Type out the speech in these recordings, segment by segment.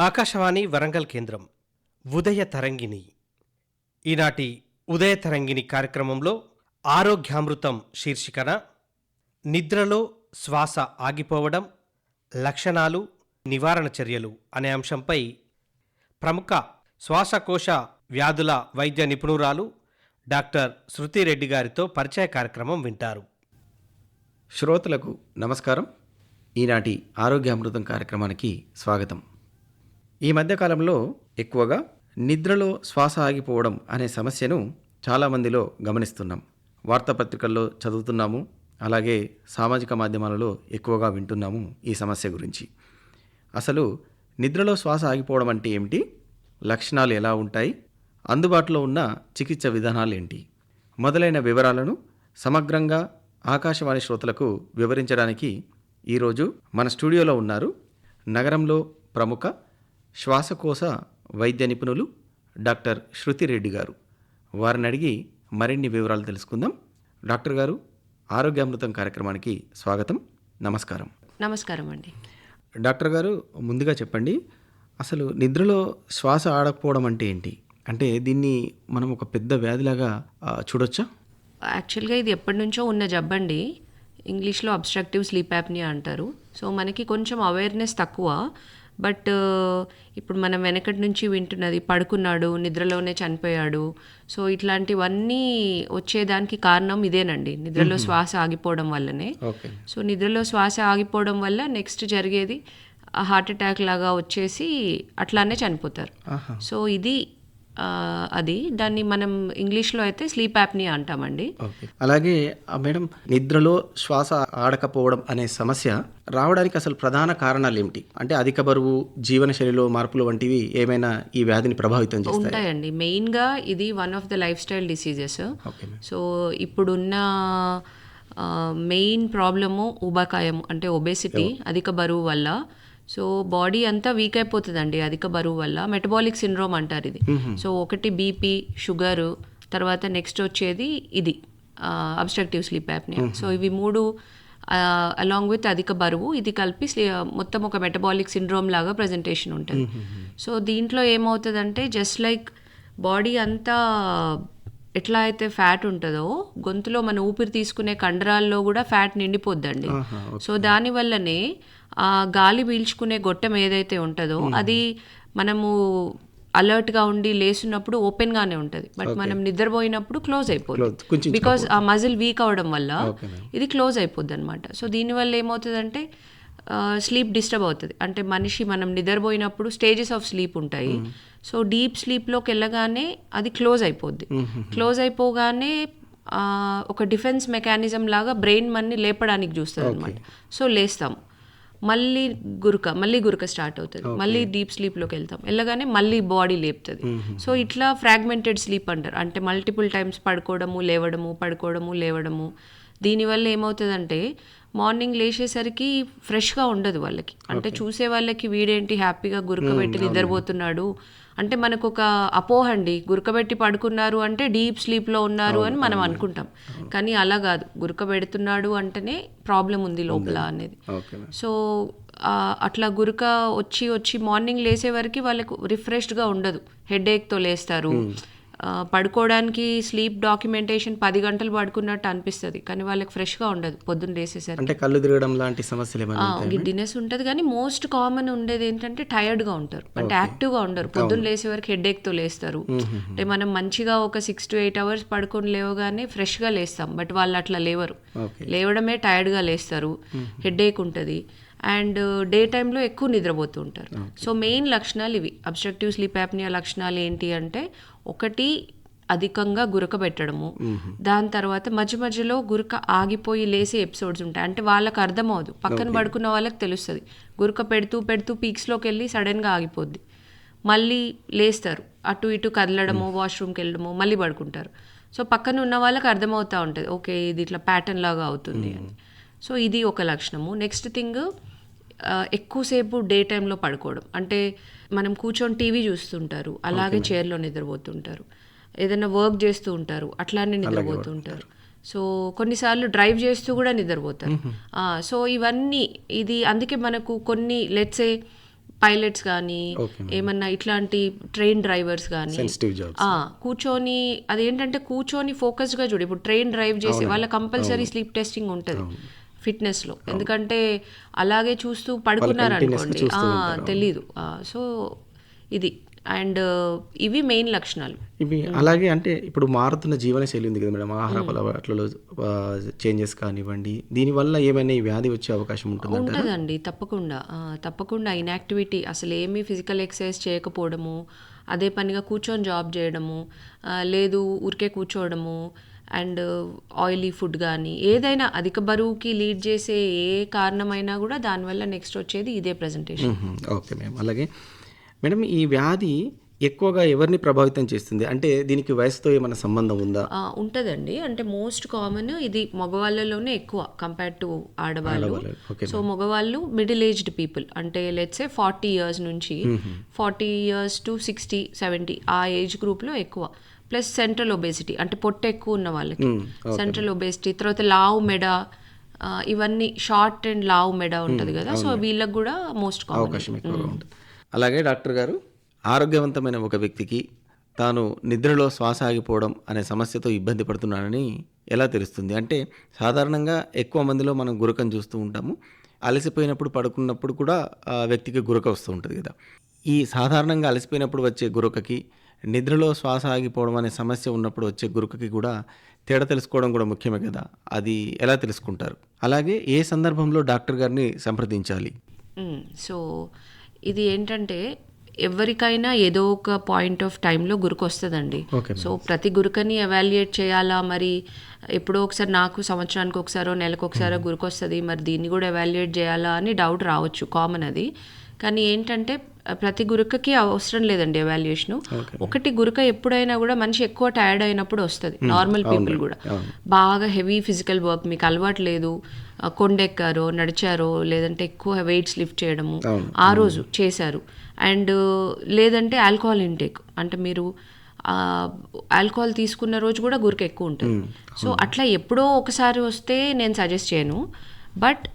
ఆకాశవాణి వరంగల్ కేంద్రం ఉదయ తరంగిణి. ఈనాటి ఉదయ తరంగిణి కార్యక్రమంలో ఆరోగ్యామృతం శీర్షికన నిద్రలో శ్వాస ఆగిపోవడం, లక్షణాలు, నివారణ చర్యలు అనే అంశంపై ప్రముఖ శ్వాసకోశ వ్యాధుల వైద్య నిపుణురాలు డాక్టర్ శృతిరెడ్డి గారితో పరిచయ కార్యక్రమం వింటారు. శ్రోతలకు నమస్కారం. ఈనాటి ఆరోగ్యామృతం కార్యక్రమానికి స్వాగతం. ఈ మధ్యకాలంలో ఎక్కువగా నిద్రలో శ్వాస ఆగిపోవడం అనే సమస్యను చాలామందిలో గమనిస్తున్నాం. వార్తాపత్రికల్లో చదువుతున్నాము, అలాగే సామాజిక మాధ్యమాలలో ఎక్కువగా వింటున్నాము ఈ సమస్య గురించి. అసలు నిద్రలో శ్వాస ఆగిపోవడం అంటే ఏమిటి, లక్షణాలు ఎలా ఉంటాయి, అందుబాటులో ఉన్న చికిత్స విధానాలు ఏంటి మొదలైన వివరాలను సమగ్రంగా ఆకాశవాణి శ్రోతలకు వివరించడానికి ఈరోజు మన స్టూడియోలో ఉన్నారు నగరంలో ప్రముఖ శ్వాసకోశ వైద్య నిపుణులు డాక్టర్ శృతిరెడ్డి గారు. వారిని అడిగి మరిన్ని వివరాలు తెలుసుకుందాం. డాక్టర్ గారు, ఆరోగ్యామృతం కార్యక్రమానికి స్వాగతం. నమస్కారం. నమస్కారం అండి. డాక్టర్ గారు, ముందుగా చెప్పండి, అసలు నిద్రలో శ్వాస ఆడకపోవడం అంటే ఏంటి? అంటే దీన్ని మనం ఒక పెద్ద వ్యాధిలాగా చూడొచ్చా? యాక్చువల్గా ఇది ఎప్పటి నుంచో ఉన్న జబ్బండి. ఇంగ్లీష్లో అబ్స్ట్రక్టివ్ స్లీప్ యాప్నియా అంటారు. సో మనకి కొంచెం అవేర్నెస్ తక్కువ. బట్ ఇప్పుడు మనం వెనకటి నుంచి వింటున్నది పడుకున్నాడు, నిద్రలోనే చనిపోయాడు. సో ఇట్లాంటివన్నీ వచ్చేదానికి కారణం ఇదేనండి, నిద్రలో శ్వాస ఆగిపోవడం వల్లనే. సో నిద్రలో శ్వాస ఆగిపోవడం వల్ల నెక్స్ట్ జరిగేది హార్ట్ అటాక్ లాగా వచ్చేసి అట్లానే చనిపోతారు. సో ఇది అది దాన్ని మనం ఇంగ్లీష్లో అయితే స్లీప్ యాప్నియా అంటామండి. అలాగే మేడం, నిద్రలో శ్వాస ఆడకపోవడం అనే సమస్య రావడానికి అసలు ప్రధాన కారణాలు ఏమిటి? అంటే అధిక బరువు, జీవనశైలిలో మార్పులు వంటివి ఏమైనా ఈ వ్యాధిని ప్రభావితం చేస్తాయి? ఉంటాయండి. మెయిన్గా ఇది one of the life style diseases. So ఇప్పుడున్న మెయిన్ ప్రాబ్లము ఊబకాయం, అంటే ఒబేసిటీ, అధిక బరువు వల్ల. సో బాడీ అంతా వీక్ అయిపోతుందండి అధిక బరువు వల్ల. మెటబాలిక్ సిండ్రోమ్ అంటారు ఇది. సో ఒకటి బీపీ, షుగరు, తర్వాత నెక్స్ట్ వచ్చేది ఇది అబ్స్ట్రక్టివ్ స్లీప్ యాప్నియా. సో ఇవి మూడు అలాంగ్ విత్ అధిక బరువు, ఇది కలిపి మొత్తం ఒక మెటబాలిక్ సిండ్రోమ్ లాగా ప్రజెంటేషన్ ఉంటుంది. సో దీంట్లో ఏమవుతుందంటే జస్ట్ లైక్ బాడీ అంతా ఎట్లా అయితే ఫ్యాట్ ఉంటుందో, గొంతులో మన ఊపిరి తీసుకునే కండరాల్లో కూడా ఫ్యాట్ నిండిపోద్దండి. సో దానివల్లనే ఆ గాలి పీల్చుకునే గొట్టం ఏదైతే ఉంటుందో అది మనము అలర్ట్గా ఉండి లేస్తున్నప్పుడు ఓపెన్గానే ఉంటుంది. బట్ మనం నిద్రపోయినప్పుడు క్లోజ్ అయిపోతుంది. బికాజ్ ఆ మజిల్ వీక్ అవడం వల్ల ఇది క్లోజ్ అయిపోద్ది అనమాట. సో దీనివల్ల ఏమవుతుందంటే స్లీప్ డిస్టర్బ్ అవుతుంది. అంటే మనం నిద్రపోయినప్పుడు స్టేజెస్ ఆఫ్ స్లీప్ ఉంటాయి. సో డీప్ స్లీప్లోకి వెళ్ళగానే అది క్లోజ్ అయిపోద్ది. క్లోజ్ అయిపోగానే ఒక డిఫెన్స్ మెకానిజం లాగా బ్రెయిన్ మన్ని లేపడానికి చూస్తుంది అనమాట. సో లేస్తాం, మళ్ళీ గురక స్టార్ట్ అవుతుంది, మళ్ళీ డీప్ స్లీప్లోకి వెళ్ళగానే మళ్ళీ బాడీ లేపుతుంది. సో ఇట్లా ఫ్రాగ్మెంటెడ్ స్లీప్ అంటారు. అంటే మల్టిపుల్ టైమ్స్ పడుకోవడము లేవడము. దీనివల్ల ఏమవుతుందంటే మార్నింగ్ లేచేసరికి ఫ్రెష్గా ఉండదు వాళ్ళకి. అంటే చూసే వాళ్ళకి వీడేంటి హ్యాపీగా గురకబెట్టి నిద్రపోతున్నాడు అంటే మనకు ఒక అపోహ అండి. గురకబెట్టి పడుకున్నారు అంటే డీప్ స్లీప్లో ఉన్నారు అని మనం అనుకుంటాం. కానీ అలా కాదు, గురకబెడుతున్నాడు అంటేనే ప్రాబ్లం ఉంది లోపల అనేది. సో అట్లా గురక వచ్చి మార్నింగ్ లేసే వరకు వాళ్ళకు రిఫ్రెష్డ్గా ఉండదు, హెడేక్తో లేస్తారు. పడుకోవడానికి స్లీప్ డాక్యుమెంటేషన్ 10 గంటలు పడుకున్నట్టు అనిపిస్తుంది, కానీ వాళ్ళకి ఫ్రెష్గా ఉండదు పొద్దున్న లేసేసరికి. అంటే కళ్ళు తిరగడం లాంటి సమస్యలు, గిడ్డినెస్ ఉంటుంది. కానీ మోస్ట్ కామన్ ఉండేది ఏంటంటే టైర్డ్గా ఉంటారు, అంటే యాక్టివ్గా ఉండరు. పొద్దున్న లేసే వరకు హెడేక్తో లేస్తారు. అంటే మనం మంచిగా ఒక 6 to 8 hours పడుకొని లేవగానే ఫ్రెష్గా లేస్తాం, బట్ వాళ్ళు అట్లా లేవరు. లేవడమే టైర్డ్గా లేస్తారు, హెడేక్ ఉంటుంది, అండ్ డే టైంలో ఎక్కువ నిద్రపోతూ ఉంటారు. సో మెయిన్ లక్షణాలు ఇవి. అబ్స్ట్రక్టివ్ స్లీప్ యాప్నియా లక్షణాలు ఏంటి అంటే, ఒకటి అధికంగా గురక పెట్టడము, దాని తర్వాత మధ్యలో గురక ఆగిపోయి లేసే ఎపిసోడ్స్ ఉంటాయి. అంటే వాళ్ళకి అర్థమవుదు, పక్కన పడుకున్న వాళ్ళకి తెలుస్తుంది. గురక పెడుతూ పీక్స్లోకి వెళ్ళి సడన్గా ఆగిపోద్ది, మళ్ళీ లేస్తారు, అటు ఇటు కదలడము, వాష్రూమ్కి వెళ్ళడము, మళ్ళీ పడుకుంటారు. సో పక్కన ఉన్న వాళ్ళకి అర్థమవుతూ ఉంటుంది, ఓకే ఇది ఇట్లా ప్యాటర్న్ లాగా అవుతుంది అని. సో ఇది ఒక లక్షణము. నెక్స్ట్ థింగ్, ఎక్కువసేపు డే టైంలో పడుకోవడం. అంటే మనం కూర్చొని టీవీ చూస్తుంటారు, అలాగే చైర్లో నిద్రపోతుంటారు. ఏదైనా వర్క్ చేస్తూ ఉంటారు, అట్లానే నిద్రపోతుంటారు. సో కొన్నిసార్లు డ్రైవ్ చేస్తూ కూడా నిద్రపోతారు. సో ఇవన్నీ ఇది అందుకే మనకు కొన్ని లెట్సే పైలట్స్ కానీ ఏమన్నా ఇట్లాంటి ట్రైన్ డ్రైవర్స్ కానీ సెన్సిటివ్ జాబ్ కూర్చొని అదేంటంటే కూర్చొని ఫోకస్డ్గా చూడు. ఇప్పుడు ట్రైన్ డ్రైవ్ చేసే వాళ్ళ కంపల్సరీ స్లీప్ టెస్టింగ్ ఉంటుంది ఫిట్నెస్లో, ఎందుకంటే అలాగే చూస్తూ పడుకున్నారు అనుకోండి తెలీదు. సో ఇది అండ్ ఇవి మెయిన్ లక్షణాలు. ఇవి అలాగే అంటే ఇప్పుడు మారుతున్న జీవనశైలి ఉంది కదా మేడం, ఆహారపు అలవాట్లలో చేంజెస్ కానివ్వండి, దీనివల్ల ఏమైనా ఈ వ్యాధి వచ్చే అవకాశం ఉంటుందండి. తప్పకుండా ఇన్యాక్టివిటీ, అసలు ఏమీ ఫిజికల్ ఎక్సర్సైజ్ చేయకపోవడము, అదే పనిగా కూర్చొని జాబ్ చేయడము, లేదు ఊరికే కూర్చోవడము, అండ్ ఆయిలీ ఫుడ్ కానీ ఏదైనా అధిక బరువుకి లీడ్ చేసే ఏ కారణమైనా కూడా దానివల్ల నెక్స్ట్ వచ్చేది ఇదే ప్రజెంటేషన్. Okay madam. అలాగే మేడం ఈ వ్యాధి ఎక్కువగా ఎవరిని ప్రభావితం చేస్తుంది, అంటే దీనికి వయసుతో ఏమైనా సంబంధం ఉందా? ఉంటుందండి. అంటే మోస్ట్ కామన్ ఇది మగవాళ్ళలోనే ఎక్కువ కంపేర్డ్ టు ఆడవాళ్ళు. సో మగవాళ్ళు మిడిల్ ఏజ్డ్ పీపుల్, అంటే లెట్స్ సే 40 years నుంచి 40 years to 60, 70 ఆ ఏజ్ గ్రూప్లో ఎక్కువ. ప్లస్ సెంట్రల్ ఒబేసిటీ, అంటే పొట్ట ఎక్కువ ఉన్న వాళ్ళకి సెంట్రల్ ఒబేసిటీ, తర్వాత లావు మెడ, ఇవన్నీ షార్ట్ అండ్ లావు మెడ ఉంటుంది కదా, సో వీళ్ళకి కూడా మోస్ట్ అవకాశం ఎక్కువగా ఉంటుంది. అలాగే డాక్టర్ గారు, ఆరోగ్యవంతమైన ఒక వ్యక్తికి తాను నిద్రలో శ్వాస ఆగిపోవడం అనే సమస్యతో ఇబ్బంది పడుతున్నానని ఎలా తెలుస్తుంది? అంటే సాధారణంగా ఎక్కువ మందిలో మనం గురకను చూస్తూ ఉంటాము. అలసిపోయినప్పుడు పడుకున్నప్పుడు కూడా ఆ వ్యక్తికి గురక వస్తూ ఉంటుంది కదా. ఈ సాధారణంగా అలసిపోయినప్పుడు వచ్చే గురకకి, నిద్రలో శ్వాస ఆగిపోవడం అనే సమస్య ఉన్నప్పుడు వచ్చే గురకకి కూడా తేడా తెలుసుకోవడం కూడా ముఖ్యమే కదా. అది ఎలా తెలుసుకుంటారు? అలాగే ఏ సందర్భంలో డాక్టర్ గారిని సంప్రదించాలి? సో ఇది ఏంటంటే ఎవరికైనా ఏదో ఒక పాయింట్ ఆఫ్ టైంలో గురక వస్తుందండి. సో ప్రతి గురకని ఎవాల్యుయేట్ చేయాలా, మరి ఎప్పుడో ఒకసారి, నాకు సంవత్సరానికి ఒకసారో నెలకు ఒకసారో గురక వస్తుంది, మరి దీన్ని కూడా ఎవాల్యుయేట్ చేయాలా అని డౌట్ రావచ్చు, కామన్ అది. కానీ ఏంటంటే ప్రతి గురకకి అవసరం లేదండి ఎవాల్యుయేషను. ఒకటి గురక ఎప్పుడైనా కూడా మనిషి ఎక్కువ టైర్డ్ అయినప్పుడు వస్తుంది. నార్మల్ పీపుల్ కూడా బాగా హెవీ ఫిజికల్ వర్క్, మీకు అలవాటు లేదు, కొండెక్కారో నడిచారో లేదంటే ఎక్కువ వెయిట్స్ లిఫ్ట్ చేయడము ఆ రోజు చేశారు, అండ్ లేదంటే ఆల్కహాల్ ఇంటేక్, అంటే మీరు ఆల్కహాల్ తీసుకున్న రోజు కూడా గురక ఎక్కువ ఉంటుంది. సో అట్లా ఎప్పుడో ఒకసారి వస్తే నేను సజెస్ట్ చేయను. బట్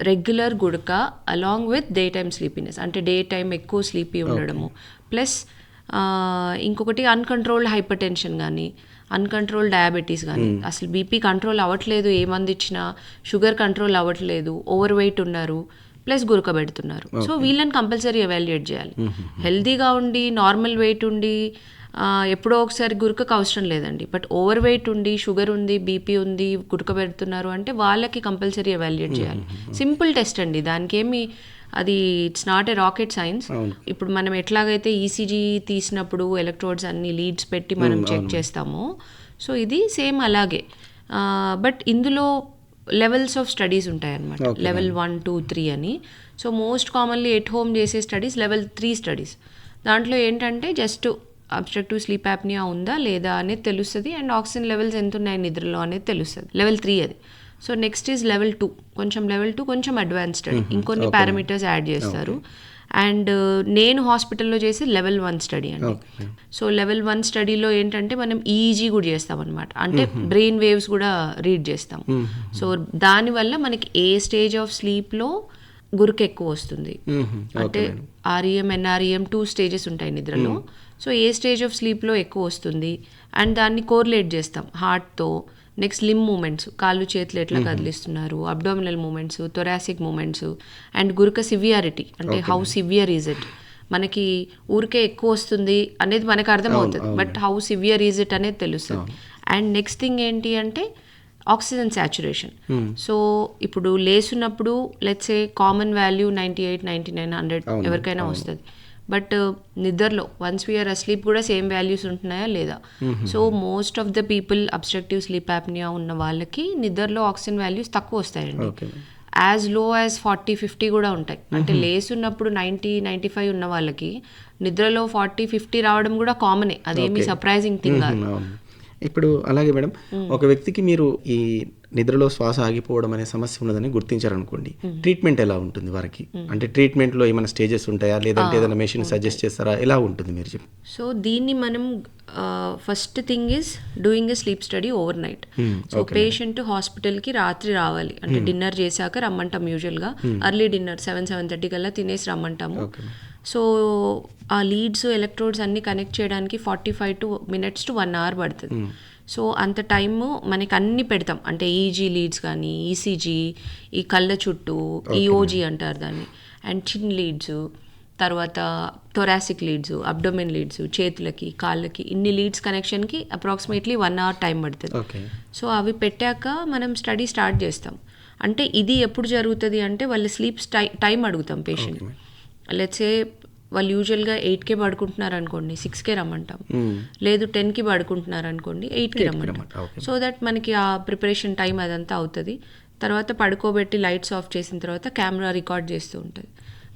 రెగ్యులర్ గుడక along with day time sleepiness, అంటే డే టైం ఎక్కువ స్లీపీ ఉండడము, ప్లస్ ఇంకొకటి అన్కంట్రోల్డ్ హైపర్ టెన్షన్ కానీ, అన్కంట్రోల్డ్ డయాబెటీస్ కానీ, అసలు బీపీ కంట్రోల్ అవ్వట్లేదు, ఏ మంది ఇచ్చినా షుగర్ కంట్రోల్ అవ్వట్లేదు, ఓవర్ వెయిట్ ఉన్నారు, ప్లస్ గురక పెడుతున్నారు. సో వీళ్ళని కంపల్సరీ ఎవాల్యుయేట్ చేయాలి. హెల్తీగా ఉండి నార్మల్ వెయిట్ ఉండి ఎప్పుడో ఒకసారి గురకకు అవసరం లేదండి. బట్ ఓవర్ వెయిట్ ఉండి షుగర్ ఉంది, బీపీ ఉంది, గురక పెడుతున్నారు అంటే వాళ్ళకి కంపల్సరీ ఎవాల్యుయేట్ చేయాలి. సింపుల్ టెస్ట్ అండి, దానికి ఏమి అది it's not a rocket science. ఇప్పుడు మనం ఎట్లాగైతే ఈసీజీ తీసినప్పుడు ఎలక్ట్రోడ్స్ అన్ని లీడ్స్ పెట్టి మనం చెక్ చేస్తామో, సో ఇది సేమ్ అలాగే. బట్ ఇందులో లెవెల్స్ ఆఫ్ స్టడీస్ ఉంటాయన్నమాట, లెవెల్ 1, 2, 3 అని. So most commonly at home చేసే స్టడీస్ లెవెల్ 3 స్టడీస్. దాంట్లో ఏంటంటే జస్ట్ అబ్స్ట్రక్టివ్ స్లీప్ యాప్నియా ఉందా లేదా అనేది తెలుస్తుంది, అండ్ ఆక్సిజన్ లెవెల్స్ ఎంత ఉన్నాయి నిద్రలో అనేది తెలుస్తుంది. లెవెల్ 3 అది. So next is level 2, level 2 కొంచెం అడ్వాన్స్డ్, ఇంకొన్ని పారామీటర్స్ యాడ్ చేస్తారు. అండ్ నేను హాస్పిటల్లో చేసి లెవెల్ 1 స్టడీ అండి. సో లెవెల్ 1 స్టడీలో ఏంటంటే మనం ఈఈజీ కూడా చేస్తాం అనమాట, అంటే బ్రెయిన్ వేవ్స్ కూడా రీడ్ చేస్తాం. సో దానివల్ల మనకి ఏ స్టేజ్ ఆఫ్ స్లీప్లో గురక ఎక్కువ వస్తుంది, అంటే ఆర్ఈఎం ఎన్ఆర్ఈఎం 2 స్టేజెస్ ఉంటాయి నిద్రలో. సో ఏ స్టేజ్ ఆఫ్ స్లీప్లో ఎక్కువ వస్తుంది అండ్ దాన్ని కోరిలేట్ చేస్తాం హార్ట్తో. నెక్స్ట్ లిమ్ మూమెంట్స్, కాళ్ళు చేతులు ఎట్లా కదిలిస్తున్నారు, abdominal movements, thoracic movements, and గురక సివియారిటీ, అంటే హౌ సివియర్ ఈజ్ ఇట్. మనకి ఊరికే ఎక్కువ వస్తుంది అనేది మనకు అర్థమవుతుంది, but how severe is it అనేది తెలుస్తుంది. అండ్ నెక్స్ట్ థింగ్ ఏంటి అంటే ఆక్సిజన్ సాచురేషన్. సో ఇప్పుడు లేస్తున్నప్పుడు లెట్స్ ఏ కామన్ వాల్యూ 98, 99, 100 ఎవరికైనా వస్తుంది. బట్ నిద్రలో వన్స్ వీఆర్ అస్లీప్ కూడా సేమ్ వాల్యూస్ ఉంటున్నాయా లేదా? So most of the people obstructive sleep apnoea ఉన్న వాళ్ళకి నిద్రలో ఆక్సిజన్ వాల్యూస్ తక్కువ వస్తాయండి. యాజ్ లో యాజ్ 40, 50 కూడా ఉంటాయి. అంటే లేసున్నప్పుడు 90, 95 ఉన్న వాళ్ళకి నిద్రలో 40, 50 రావడం కూడా కామనే, అదేమి సర్ప్రైజింగ్ థింగ్ కాదు. ఇప్పుడు అలాగే మేడం, ఒక వ్యక్తికి మీరు ఈ నిద్రలో శ్వాస ఆగిపోవడం అనే సమస్య ఉన్నదని గుర్తించారనుకోండి, ట్రీట్మెంట్ ఎలా ఉంటుంది వారికి? అంటే ట్రీట్మెంట్లో ఏమైనా స్టేజెస్ ఉంటాయా, లేదంటే ఏదైనా మెషిన్ సజెస్ట్ చేస్తారా, ఎలా ఉంటుంది మీరు చెప్పి? సో దీన్ని మనం first thing is doing a sleep study over night. So patient హాస్పిటల్కి రాత్రి రావాలి, అంటే డిన్నర్ చేశాక రమ్మంటాం. యూజువల్గా అర్లీ డిన్నర్ 7, 7:30 కల్లా తినేసి రమ్మంటాము. సో ఆ లీడ్స్ ఎలక్ట్రోడ్స్ అన్నీ కనెక్ట్ చేయడానికి 45 minutes to 1 hour పడుతుంది. సో అంత టైము మనకి అన్నీ పెడతాం, అంటే ఈజీ లీడ్స్ కానీ, ఈసీజీ, ఈ కళ్ళ చుట్టూ ఈఓజీ అంటారు దాన్ని, అండ్ చిన్ లీడ్స్, తర్వాత థొరాసిక్ లీడ్స్, అబ్డోమెన్ లీడ్స్, చేతులకి కాళ్ళకి, ఇన్ని లీడ్స్ కనెక్షన్కి అప్రాక్సిమేట్లీ 1 hour టైం పడుతుంది. సో అవి పెట్టాక మనం స్టడీ స్టార్ట్ చేస్తాం. అంటే ఇది ఎప్పుడు జరుగుతుంది అంటే వాళ్ళ స్లీప్ టైం అడుగుతాం పేషెంట్. లెట్సే వాళ్ళు యూజువల్గా 8కే పడుకుంటున్నారు అనుకోండి, 6కే రమ్మంటాం. లేదు 10కి పడుకుంటున్నారు అనుకోండి, 8కి రమ్మంటాం. సో దట్ మనకి ఆ ప్రిపరేషన్ టైం అదంతా అవుతుంది. తర్వాత పడుకోబెట్టి లైట్స్ ఆఫ్ చేసిన తర్వాత కెమెరా రికార్డ్ చేస్తూ ఉంటుంది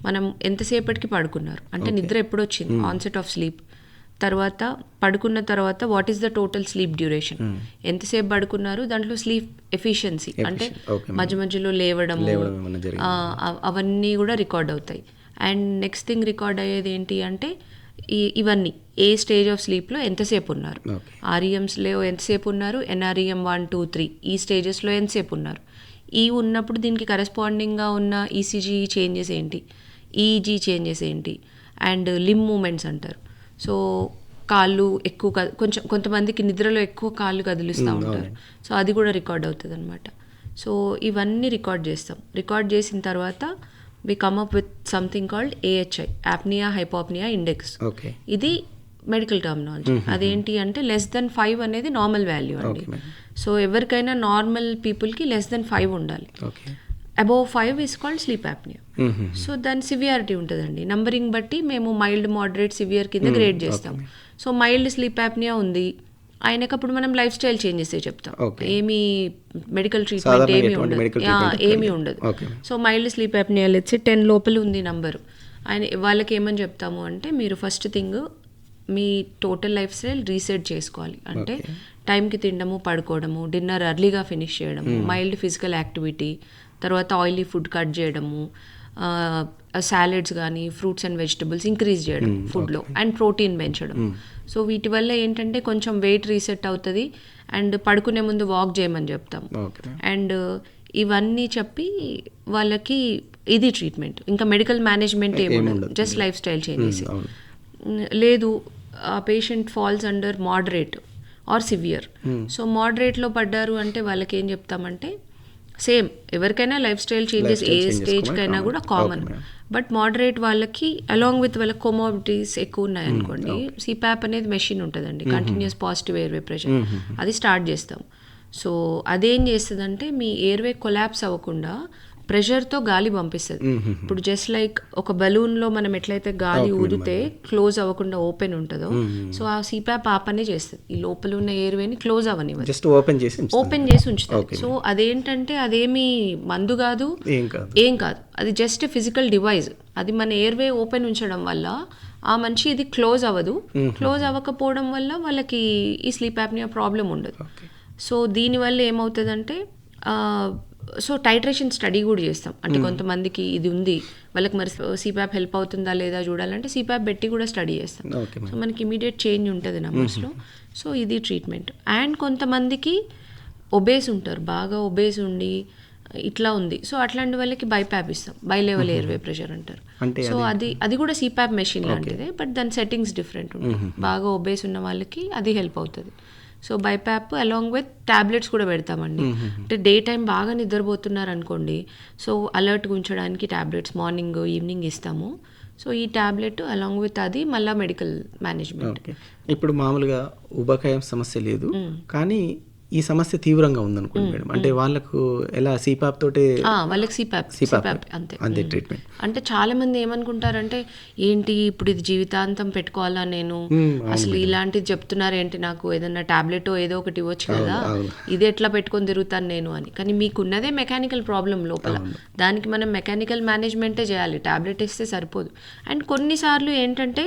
మనం ఎంతసేపటికి పడుకున్నారు, అంటే నిద్ర ఎప్పుడు వచ్చింది, ఆన్సెట్ ఆఫ్ స్లీప్, తర్వాత పడుకున్న తర్వాత what is the total sleep duration, ఎంతసేపు పడుకున్నారు, దాంట్లో స్లీప్ ఎఫిషియన్సీ అంటే మధ్య మధ్యలో లేవడము అవన్నీ కూడా రికార్డ్ అవుతాయి. అండ్ నెక్స్ట్ థింగ్ రికార్డ్ అయ్యేది ఏంటి అంటే ఇవన్నీ ఏ స్టేజ్ ఆఫ్ స్లీప్లో ఎంతసేపు ఉన్నారు, ఆర్ఈఎమ్స్లో ఎంతసేపు ఉన్నారు, ఎన్ఆర్ఈఎం 1, 2, 3 ఈ స్టేజెస్లో ఎంతసేపు ఉన్నారు, ఈ ఉన్నప్పుడు దీనికి కరెస్పాండింగ్గా ఉన్న ఈసీజీ చేంజెస్ ఏంటి, ఈఈజీ చేంజెస్ ఏంటి, అండ్ లిమ్ మూమెంట్స్ అంటారు. సో కాళ్ళు ఎక్కువ కొంతమందికి నిద్రలో ఎక్కువ కాళ్ళు కదిలిస్తూ ఉంటారు, సో అది కూడా రికార్డ్ అవుతుంది అనమాట. సో ఇవన్నీ రికార్డ్ చేస్తాం. రికార్డ్ చేసిన తర్వాత we come up with something called AHI, apnoea hypopnoea index. ఇది మెడికల్ టర్మినాలజీ. అదేంటి అంటే less-5 అనేది నార్మల్ వాల్యూ అండి. సో ఎవరికైనా నార్మల్ పీపుల్కి less-5 ఉండాలి. Above 5 is called sleep apnoea. So దాని సివియారిటీ ఉంటుందండి, నంబరింగ్ బట్టి మేము మైల్డ్, మోడరేట్, సివియర్ కింద గ్రేడ్ చేస్తాం. సో మైల్డ్ స్లీప్ యాప్నియా ఉంది ఆయనకు, అప్పుడు మనం లైఫ్ స్టైల్ చేంజెస్ చెప్తాం, ఏమీ మెడికల్ ట్రీట్మెంట్ ఏమీ ఉండదు. So mild sleep apnoea let's 10 లోపల ఉంది నంబరు, వాళ్ళకి ఏమని చెప్తాము అంటే మీరు ఫస్ట్ థింగ్ మీ టోటల్ లైఫ్ స్టైల్ రీసెట్ చేసుకోవాలి. అంటే టైంకి తినడము, పడుకోవడము, డిన్నర్ ఎర్లీగా ఫినిష్ చేయడము, మైల్డ్ ఫిజికల్ యాక్టివిటీ, తర్వాత ఆయిలీ ఫుడ్ కట్ చేయడము, సాలెడ్స్ కానీ ఫ్రూట్స్ అండ్ వెజిటబుల్స్ ఇంక్రీజ్ చేయడం ఫుడ్లో, అండ్ ప్రోటీన్ పెంచడం. సో వీటి వల్ల ఏంటంటే కొంచెం వెయిట్ రీసెట్ అవుతుంది. అండ్ పడుకునే ముందు వాక్ చేయమని చెప్తాం. అండ్ ఇవన్నీ చెప్పి వాళ్ళకి ఇది ట్రీట్మెంట్, ఇంకా మెడికల్ మేనేజ్మెంట్ ఏమి ఉండదు, జస్ట్ లైఫ్ స్టైల్ చేంజెస్. లేదు ఆ patient falls under moderate or severe. So మోడరేట్లో పడ్డారు అంటే వాళ్ళకి ఏం చెప్తామంటే సేమ్ ఎవరికైనా లైఫ్ స్టైల్ చేంజెస్ ఏ స్టేజ్కైనా కూడా కామన్. బట్ మోడరేట్ వాళ్ళకి అలాంగ్ విత్ వాళ్ళ కొమార్బిడిటీస్ ఎక్కువ ఉన్నాయనుకోండి, సిపాప్ అనేది మెషిన్ ఉంటుందండి, కంటిన్యూస్ పాజిటివ్ ఎయిర్వే ప్రెషర్, అది స్టార్ట్ చేస్తాం. సో అదేం చేస్తుందంటే మీ ఎయిర్వే కొలాప్స్ అవ్వకుండా ప్రెషర్తో గాలి పంపిస్తుంది. ఇప్పుడు జస్ట్ లైక్ ఒక బలూన్లో మనం ఎట్లయితే గాలి ఊదితే క్లోజ్ అవ్వకుండా ఓపెన్ ఉంటుందో, సో ఆ సిపాప్ ఆ పనే చేస్తుంది, ఈ లోపల ఉన్న ఎయిర్వేని క్లోజ్ అవ్వనివ్వదు, ఓపెన్ చేసి ఉంచుతుంది. సో అదేంటంటే అదేమి మందు కాదు, ఏం కాదు, అది జస్ట్ ఫిజికల్ డివైస్. అది మన ఎయిర్వే ఓపెన్ ఉంచడం వల్ల ఆ మనిషి ఇది క్లోజ్ అవ్వదు, క్లోజ్ అవ్వకపోవడం వల్ల వాళ్ళకి ఈ స్లీప్ యాప్నియా ప్రాబ్లం ఉండదు. సో దీనివల్ల ఏమవుతుందంటే సో టైట్రేషన్ స్టడీ కూడా చేస్తాం. అంటే కొంతమందికి ఇది ఉంది, వాళ్ళకి మరి సిపాప్ హెల్ప్ అవుతుందా లేదా చూడాలంటే సిపాప్ పెట్టి కూడా స్టడీ చేస్తాం. సో మనకి ఇమీడియట్ చేంజ్ ఉంటుంది నంబర్స్లో. సో ఇది ట్రీట్మెంట్. అండ్ కొంతమందికి ఒబేస్ ఉంటారు, బాగా ఒబేస్ ఉండి ఇట్లా ఉంది, సో అట్లాంటి వాళ్ళకి బైపాప్ ఇస్తాం, బై లెవెల్ ఎయిర్వే ప్రెషర్ అంటారు. సో అది కూడా సిపాప్ మెషిన్ లాంటిదే, బట్ దాని సెట్టింగ్స్ డిఫరెంట్ ఉంటాయి. బాగా ఒబేస్ ఉన్న వాళ్ళకి అది హెల్ప్ అవుతుంది. So BiPAP along with tablets కూడా పెడతామండి. అంటే డే టైం బాగా నిద్రపోతున్నారు అనుకోండి, సో అలర్ట్గా ఉంచడానికి ట్యాబ్లెట్స్ మార్నింగ్, ఈవినింగ్ ఇస్తాము. సో ఈ ట్యాబ్లెట్ అలాంగ్ విత్ అది మళ్ళీ మెడికల్ మేనేజ్మెంట్. ఇప్పుడు మామూలుగా ఉబకాయం సమస్య లేదు, కానీ ఈ సమస్య తీవ్రంగా ఉందనుకోండి మేడం, అంటే వాళ్ళకు ఎలా సిపాప్ తోటే వాళ్ళకి సిపాప్ అంతే ట్రీట్మెంట్. అంటే చాలా మంది ఏమనుకుంటారంటే ఏంటి ఇప్పుడు ఇది జీవితాంతం పెట్టుకోవాలా నేను, అసలు ఇలాంటిది చెప్తున్నారు ఏంటి, నాకు ఏదన్నా టాబ్లెట్ ఏదో ఒకటి ఇవ్వచ్చు కదా, ఇది ఎట్లా పెట్టుకొని తిరుగుతాను నేను అని. కానీ మీకున్నదే మెకానికల్ ప్రాబ్లం లోపల, దానికి మనం మెకానికల్ మేనేజ్మెంటే చేయాలి, టాబ్లెట్ ఇస్తే సరిపోదు. అండ్ కొన్నిసార్లు ఏంటంటే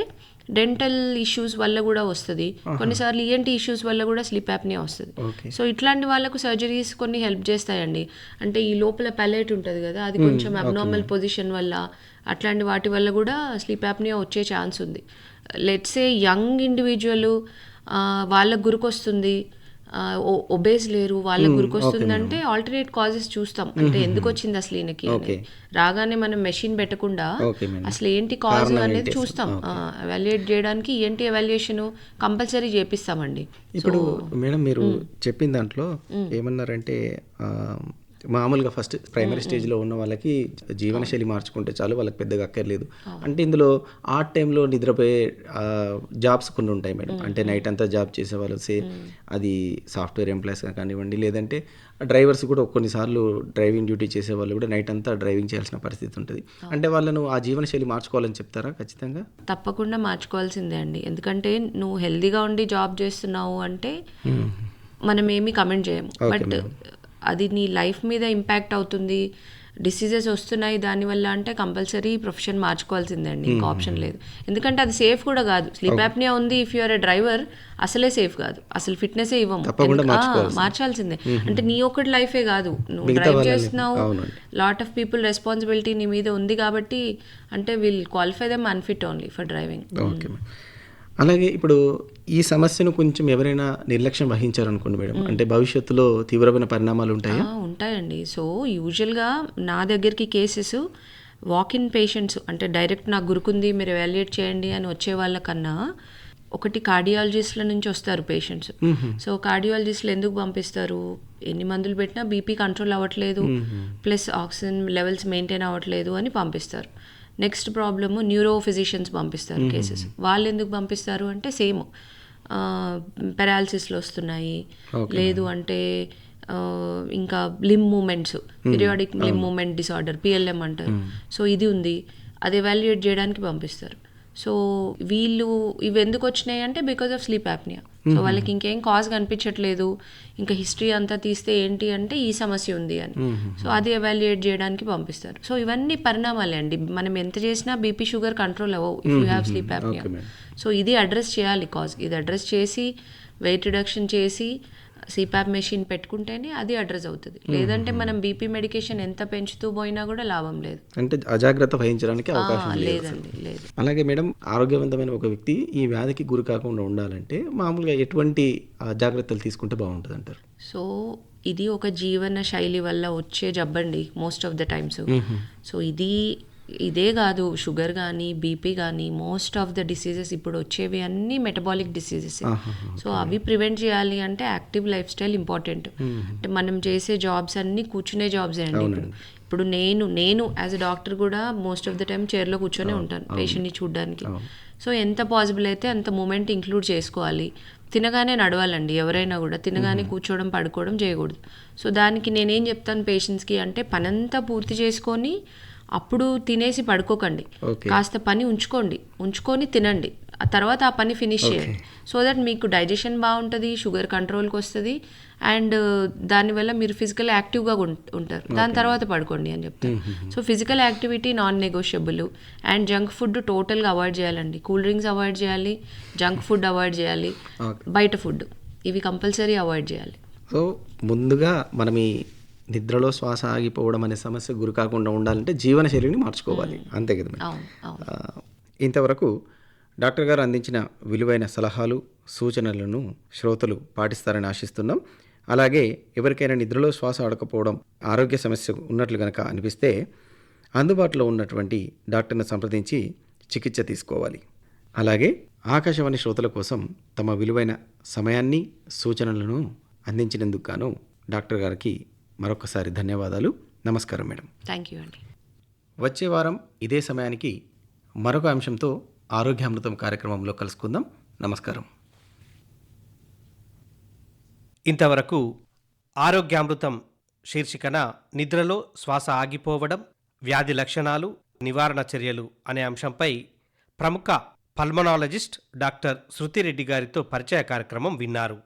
డెంటల్ ఇష్యూస్ వల్ల కూడా వస్తుంది, కొన్నిసార్లు ఈఎన్టీ ఇష్యూస్ వల్ల కూడా స్లీప్ యాప్నియా వస్తుంది. సో ఇట్లాంటి వాళ్ళకు సర్జరీస్ కొన్ని హెల్ప్ చేస్తాయండి. అంటే ఈ లోపల ప్యాలెట్ ఉంటుంది కదా, అది కొంచెం అబ్నార్మల్ పొజిషన్ వల్ల అట్లాంటి వాటి వల్ల కూడా స్లీప్ యాప్నియా వచ్చే ఛాన్స్ ఉంది. లెట్సే యంగ్ ఇండివిజువల్ వాళ్ళకు గురికొస్తుంది, ఒబేస్ లేరు, వాళ్ళకి గురికొస్తుందంటే ఆల్టర్నేట్ కాజెస్ చూస్తాం, అంటే ఎందుకు వచ్చింది అసలు ఈయనకి అనేది. రాగానే మనం మెషిన్ పెట్టకుండా అసలు ఏంటి కాజ్ అనేది చూస్తాం. ఎవాల్యుయేట్ చేయడానికి ఏంటి ఎవాల్యుయేషన్ కంపల్సరీ చేపిస్తామండి. ఇప్పుడు మేడం మీరు చెప్పిన దాంట్లో ఏమన్నారంటే మామూలుగా ఫస్ట్ ప్రైమరీ స్టేజ్లో ఉన్న వాళ్ళకి జీవనశైలి మార్చుకుంటే చాలు, వాళ్ళకి పెద్దగా అక్కర్లేదు అంటే ఇందులో ఆ టైంలో నిద్రపోయే జాబ్స్ కొన్ని ఉంటాయి మేడం. అంటే నైట్ అంతా జాబ్ చేసేవాళ్ళు, అది సాఫ్ట్వేర్ ఎంప్లాయీస్ కానివ్వండి, లేదంటే డ్రైవర్స్ కూడా కొన్నిసార్లు డ్రైవింగ్ డ్యూటీ చేసేవాళ్ళు కూడా నైట్ అంతా డ్రైవింగ్ చేయాల్సిన పరిస్థితి ఉంటుంది. అంటే వాళ్ళను ఆ జీవనశైలి మార్చుకోవాలని చెప్తారా? ఖచ్చితంగా తప్పకుండా మార్చుకోవాల్సిందే అండి. ఎందుకంటే నువ్వు హెల్దీగా ఉండి జాబ్ చేస్తున్నావు అంటే మనం ఏమీ కమెంట్ చేయము, బట్ అది నీ లైఫ్ మీద ఇంపాక్ట్ అవుతుంది, డిసీజెస్ వస్తున్నాయి దానివల్ల అంటే కంపల్సరీ ప్రొఫెషన్ మార్చుకోవాల్సిందే అండి, ఇంకా ఆప్షన్ లేదు. ఎందుకంటే అది సేఫ్ కూడా కాదు. స్లీప్ యాప్నియా ఉంది, ఇఫ్ యూఆర్ ఎ డ్రైవర్ అసలే సేఫ్ కాదు, అసలు ఫిట్నెస్ ఇవ్వము, మార్చాల్సిందే. అంటే నీ ఒక్కటి లైఫే కాదు, నువ్వు డ్రైవ్ చేస్తున్నావు, లాట్ ఆఫ్ పీపుల్ రెస్పాన్సిబిలిటీ నీ మీద ఉంది కాబట్టి అంటే will qualify them unfit only for driving. అలాగే ఇప్పుడు ఈ సమస్యను కొంచెం ఎవరైనా నిర్లక్ష్యం వహించారనుకోండి మేడం, అంటే భవిష్యత్తులో తీవ్రమైన పరిణామాలు ఉంటాయా? ఉంటాయండి. సో యూజువల్గా నా దగ్గరికి కేసెస్ వాక్-ఇన్ పేషెంట్స్, అంటే డైరెక్ట్ నాకు గురుకుంది మీరు ఎవాల్యుయేట్ చేయండి అని వచ్చే వాళ్ళకన్నా ఒకటి కార్డియాలజిస్ట్ల నుంచి వస్తారు పేషెంట్స్. సో కార్డియాలజిస్టులు ఎందుకు పంపిస్తారు? ఎన్ని మందులు పెట్టినా బీపీ కంట్రోల్ అవ్వట్లేదు, ప్లస్ ఆక్సిజన్ లెవెల్స్ మెయింటైన్ అవ్వట్లేదు అని పంపిస్తారు. నెక్స్ట్ ప్రాబ్లమ్ న్యూరో ఫిజిషియన్స్ పంపిస్తారు కేసెస్. వాళ్ళు ఎందుకు పంపిస్తారు అంటే సేమ్ పెరాలసిస్లు వస్తున్నాయి, లేదు అంటే ఇంకా లిమ్ moments, periodic లిమ్ moment disorder PLM అంటారు. సో ఇది ఉంది, అది ఎవాల్యుయేట్ చేయడానికి పంపిస్తారు. సో వీళ్ళు ఇవి ఎందుకు వచ్చినాయి అంటే because of sleep apnoea. So వాళ్ళకి ఇంకేం కాజ్ కనిపించట్లేదు, ఇంకా హిస్టరీ అంతా తీస్తే ఏంటి అంటే ఈ సమస్య ఉంది అని. సో అది ఎవాల్యుయేట్ చేయడానికి పంపిస్తారు. సో ఇవన్నీ పరిణామాలే అండి, మనం ఎంత చేసినా బీపీ షుగర్ కంట్రోల్ అవ్వవు if you have sleep apnoea. So ఇది అడ్రస్ చేయాలి కాజ్, ఇది అడ్రస్ చేసి వెయిట్ రిడక్షన్ చేసి సిపాప్ మెషిన్ పెట్టుకుంటేనే అది అడ్రస్ అవుతుంది. లేదంటే మనం బీపీ మెడికేషన్ ఎంత పెంచుతూ పోయినా కూడా లాభం లేదు, అంటే అజాగ్రత్త వహించడానికి అవకాశం లేదండి, లేదు. అలాగే మేడం, ఆరోగ్యవంతమైన ఒక వ్యక్తి ఈ వ్యాధికి గురి కాకుండా ఉండాలంటే మామూలుగా ఎటువంటి జాగ్రత్తలు తీసుకుంటే బాగుంటుంది అంటారు? సో ఇది ఒక జీవన శైలి వల్ల వచ్చే జబ్బండి most of the times. So ఇదే కాదు, షుగర్ కానీ బీపీ కానీ మోస్ట్ ఆఫ్ ద డిసీజెస్ ఇప్పుడు వచ్చేవి అన్నీ మెటబాలిక్ డిసీజెస్. సో అవి ప్రివెంట్ చేయాలి అంటే యాక్టివ్ లైఫ్ స్టైల్ ఇంపార్టెంట్. అంటే మనం చేసే జాబ్స్ అన్నీ కూర్చునే జాబ్సే అండి. ఇప్పుడు నేను యాజ్ అ డాక్టర్ కూడా మోస్ట్ ఆఫ్ ద టైం చైర్లో కూర్చొనే ఉంటాను పేషెంట్ని చూడడానికి. సో ఎంత పాసిబుల్ అయితే అంత మూమెంట్ ఇంక్లూడ్ చేసుకోవాలి. తినగానే నడవాలండి, ఎవరైనా కూడా తినగానే కూర్చోవడం పడుకోవడం చేయకూడదు. సో దానికి నేనేం చెప్తాను పేషెంట్స్కి అంటే పనంతా పూర్తి చేసుకొని అప్పుడు తినేసి పడుకోకండి, కాస్త పని ఉంచుకొని తినండి, ఆ తర్వాత ఆ పని ఫినిష్ చేయండి. సో దట్ మీకు డైజెషన్ బాగుంటుంది, షుగర్ కంట్రోల్కి వస్తుంది, అండ్ దానివల్ల మీరు ఫిజికల్ యాక్టివ్గా ఉంటారు. దాని తర్వాత పడుకోండి అని చెప్తారు. So physical activity non negotiable. And junk food టోటల్గా అవాయిడ్ చేయాలండి, కూల్ డ్రింక్స్ అవాయిడ్ చేయాలి, జంక్ ఫుడ్ అవాయిడ్ చేయాలి, బయట ఫుడ్ ఇవి కంపల్సరీ అవాయిడ్ చేయాలి. సో ముందుగా మనం ఈ నిద్రలో శ్వాస ఆగిపోవడం అనే సమస్య గురి కాకుండా ఉండాలంటే జీవనశైలిని మార్చుకోవాలి, అంతే కదా మేడం? ఇంతవరకు డాక్టర్ గారు అందించిన విలువైన సలహాలు సూచనలను శ్రోతలు పాటిస్తారని ఆశిస్తున్నాం. అలాగే ఎవరికైనా నిద్రలో శ్వాస ఆడకపోవడం ఆరోగ్య సమస్య ఉన్నట్లు కనుక అనిపిస్తే అందుబాటులో ఉన్నటువంటి డాక్టర్ను సంప్రదించి చికిత్స తీసుకోవాలి. అలాగే ఆకాశవాణి శ్రోతల కోసం తమ విలువైన సమయాన్ని సూచనలను అందించినందుకు గాను డాక్టర్ గారికి మరొకసారి ధన్యవాదాలు. నమస్కారం మేడం. థ్యాంక్ యూ అండి. వచ్చే వారం ఇదే సమయానికి మరొక అంశంతో ఆరోగ్యామృతం కార్యక్రమంలో కలుసుకుందాం. నమస్కారం. ఇంతవరకు ఆరోగ్యామృతం శీర్షికన నిద్రలో శ్వాస ఆగిపోవడం, వ్యాధి లక్షణాలు, నివారణ చర్యలు అనే అంశంపై ప్రముఖ పల్మనాలజిస్ట్ డాక్టర్ శృతిరెడ్డి గారితో పరిచయ కార్యక్రమం విన్నారు.